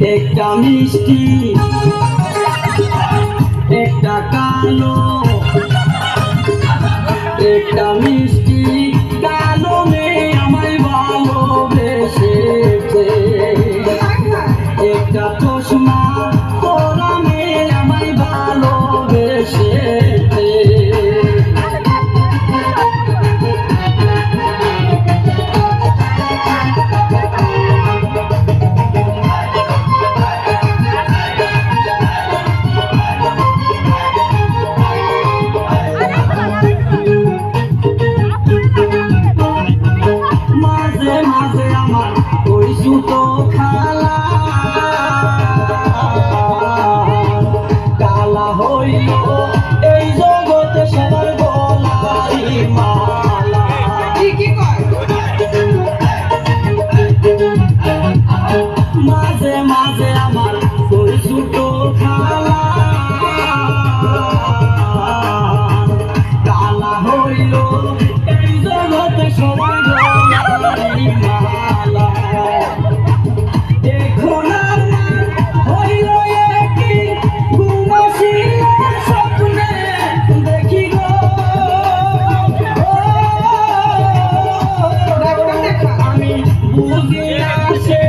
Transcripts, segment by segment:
একটা মিষ্টি একটা কালো, একটা মিষ্টি কালো মেয়ে আমায় ভালোবেসেছে। একটা চশমা পরা মেয়ে আমায় ভালোবেসেছে। মাঝে মাঝে আমার ওই সুতো খালা কালা হইল এই জগতে সবার গলায় মালা। মাঝে মাঝে আমার ওই সুতো খালা কালা হইল এই জগতে সবার গলায় মালা। এখন আমার হইল একটি ঘুমাসিয়ার স্বপ্নে দেখি গো, আমি বুঝি না সে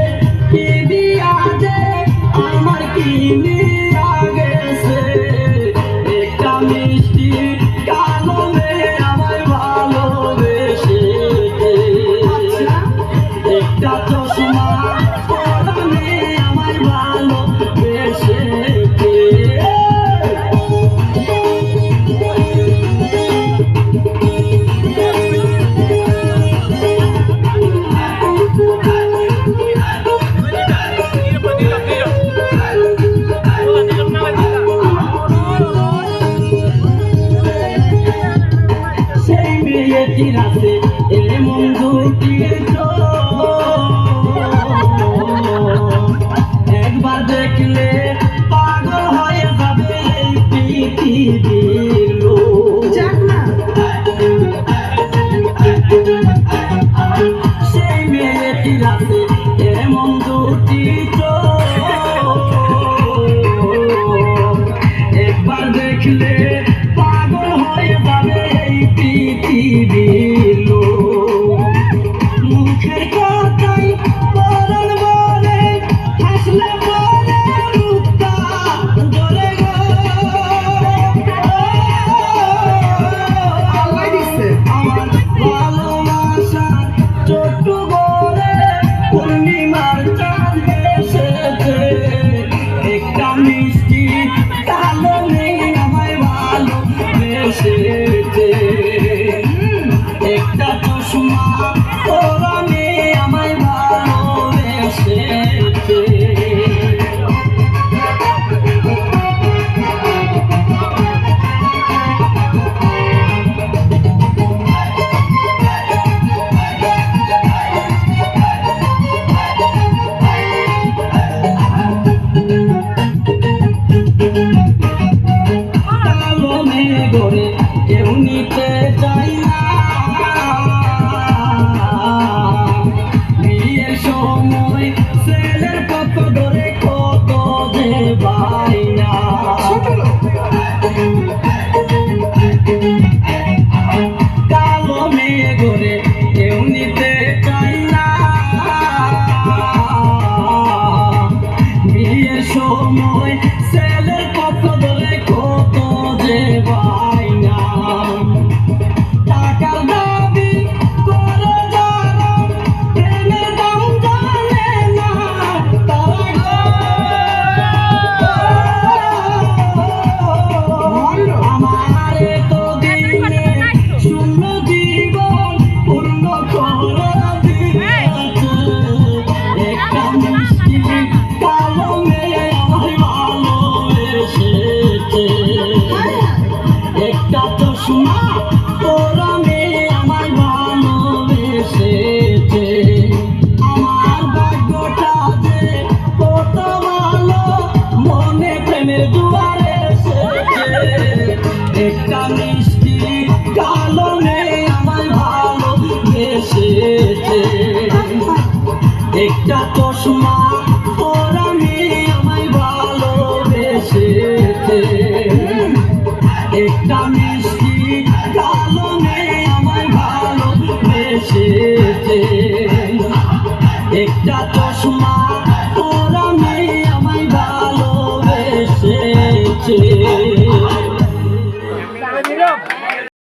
কি দিয়া যে আমার কি নিয়া গেছে। একটা মিষ্টি কালো মেয়ে আমায় ভালোবেসেছে। একটা চশমা পরা মেয়ে আমায় ভালোবেসেছে। সেই মেয়েটির আছে এমন দুটি চোখ, একবার দেখলে পাগল হয়ে যাবে এই পৃথিবীর লোক। সেই মেয়েটির আছে এমন দুটি চোখ, একবার দেখলে পাগল হয়ে যাবে এই পৃথিবীর লোক। মুখের কথাই পরাণ বলে হাসলে পরে রূপটা জ্বলে গো। আমার ভালোবাসা ছোট্ট করে পূর্ণিমার চাঁদ এসেছে। একটা মিষ্টি কালো মেয়ে আমায় ভালোবেসেছে। একটা চশমা পরা মেয়ে আমায় ভালোবেসেছে। কালো মেয়ে গড়ে কেউ নিতে চাই না, বিয়ের সময় ছেলের কত ধরে কত যে বায়না। কালো মেয়ে গড়ে কেউ নিতে চাই না, বিয়ের সময় ছেলের কত ধরে কত যে বায়না। টাকার দাবি করে যারা প্রেমের দাম জানে না, তারা আমার তো দিনে শূন্য জীবন পূর্ণ করে দিয়েছে। একটা মিষ্টি কালো মেয়ে আমায় ভালোবেসেছে। একটা চশমা পরা মেয়ে আমায় ভালোবেসেছে। আমার ভাগ্যটা যে কত ভালো, মনে প্রেমের দুয়ারে এসেছে। একটা মিষ্টি কালো মেয়ে আমায় ভালোবেসেছে। একটা চশমা পরা মেয়ে আসমান